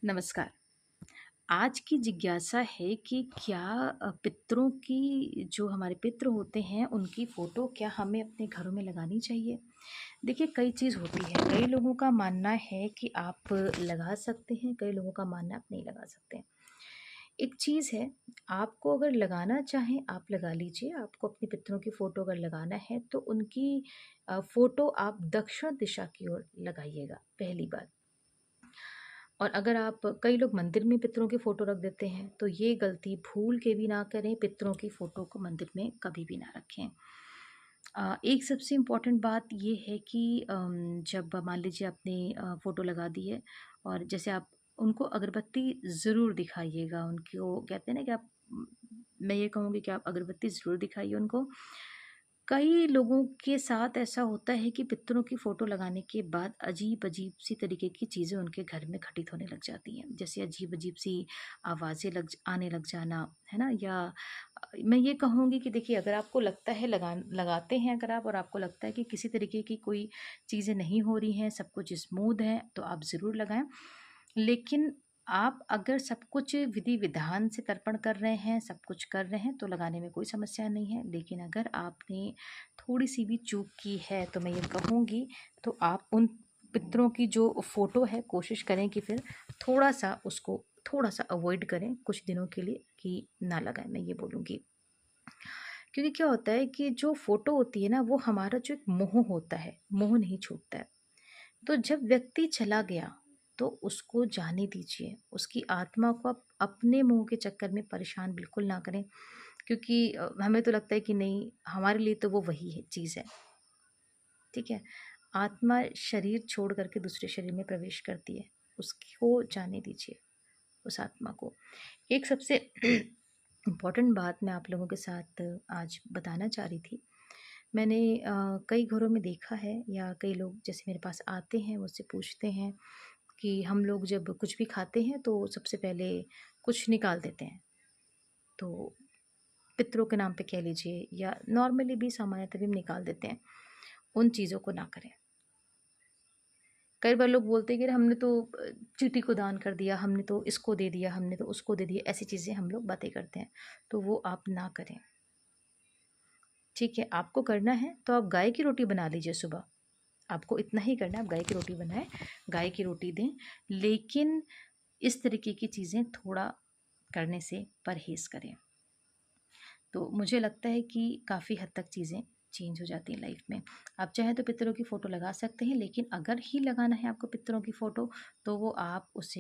नमस्कार। आज की जिज्ञासा है कि क्या पितरों की जो हमारे पितृ होते हैं, उनकी फ़ोटो क्या हमें अपने घरों में लगानी चाहिए? देखिए, कई चीज़ होती है। कई लोगों का मानना है कि आप लगा सकते हैं, कई लोगों का मानना है आप नहीं लगा सकते। एक चीज़ है, आपको अगर लगाना चाहें, आप लगा लीजिए। आपको अपने पितरों की फ़ोटो अगर लगाना है, तो उनकी फ़ोटो आप दक्षिण दिशा की ओर लगाइएगा, पहली बात। और अगर आप कई लोग मंदिर में पितरों की फ़ोटो रख देते हैं, तो ये गलती भूल के भी ना करें, पितरों की फ़ोटो को मंदिर में कभी भी ना रखें। एक सबसे इम्पोर्टेंट बात ये है कि जब मान लीजिए आपने फ़ोटो लगा दी है और जैसे आप उनको अगरबत्ती ज़रूर दिखाइएगा, उनको कहते हैं ना कि मैं ये कहूँगी कि आप अगरबत्ती ज़रूर दिखाइए उनको। कई लोगों के साथ ऐसा होता है कि पितरों की फ़ोटो लगाने के बाद अजीब-अजीब सी तरीके की चीज़ें उनके घर में घटित होने लग जाती हैं। जैसे अजीब-अजीब सी आवाज़ें आने लग जाना, है ना? या मैं ये कहूँगी कि देखिए, अगर आपको लगता है लगाते हैं अगर आप और आपको लगता है कि किसी तरीके की कोई चीज़ें नहीं हो रही हैं, सब कुछ स्मूथ है, तो आप ज़रूर लगाएँ। लेकिन आप अगर सब कुछ विधि-विधान से तर्पण कर रहे हैं, सब कुछ कर रहे हैं, तो लगाने में कोई समस्या नहीं है। लेकिन अगर आपने थोड़ी-सी भी चूक की है, तो मैं ये कहूँगी, तो आप उन पितरों की जो फ़ोटो है, कोशिश करें कि फिर थोड़ा-सा अवॉइड करें कुछ दिनों के लिए कि ना लगाएँ, मैं ये बोलूँगी। क्योंकि क्या होता है कि जो फ़ोटो होती है ना, वो हमारा जो एक मोह होता है, मोह नहीं छूटता है। तो जब व्यक्ति चला गया, तो उसको जाने दीजिए। उसकी आत्मा को आप अपने मोह के चक्कर में परेशान बिल्कुल ना करें, क्योंकि हमें तो लगता है कि नहीं, हमारे लिए तो वो वही है चीज़ है, ठीक है? आत्मा शरीर छोड़ कर के दूसरे शरीर में प्रवेश करती है, उसको जाने दीजिए, उस आत्मा को। एक सबसे इम्पोर्टेंट बात मैं आप लोगों के साथ आज बताना चाह रही थी। मैंने कई घरों में देखा है, या कई लोग जैसे मेरे पास आते हैं, मुझसे पूछते हैं कि हम लोग जब कुछ भी खाते हैं तो सबसे पहले कुछ निकाल देते हैं। तो पितरों के नाम पे कह लीजिए, या नॉर्मली भी सामान्यतः भी हम निकाल देते हैं। उन चीज़ों को ना करें। कई बार लोग बोलते हैं कि अरे हमने तो चींटी को दान कर दिया, हमने तो इसको दे दिया, हमने तो उसको दे दिया, ऐसी चीज़ें हम लोग बातें करते हैं। तो वो आप ना करें। ठीक है, आपको करना है तो आप गाय की रोटी बना लीजिए सुबह। आपको इतना ही करना है, आप गाय की रोटी बनाएँ, गाय की रोटी दें। लेकिन इस तरीके की चीज़ें थोड़ा करने से परहेज़ करें। तो मुझे लगता है कि काफ़ी हद तक चीज़ें चेंज हो जाती हैं लाइफ में। आप चाहें तो पितरों की फ़ोटो लगा सकते हैं, लेकिन अगर ही लगाना है आपको पितरों की फ़ोटो, तो वो आप उसे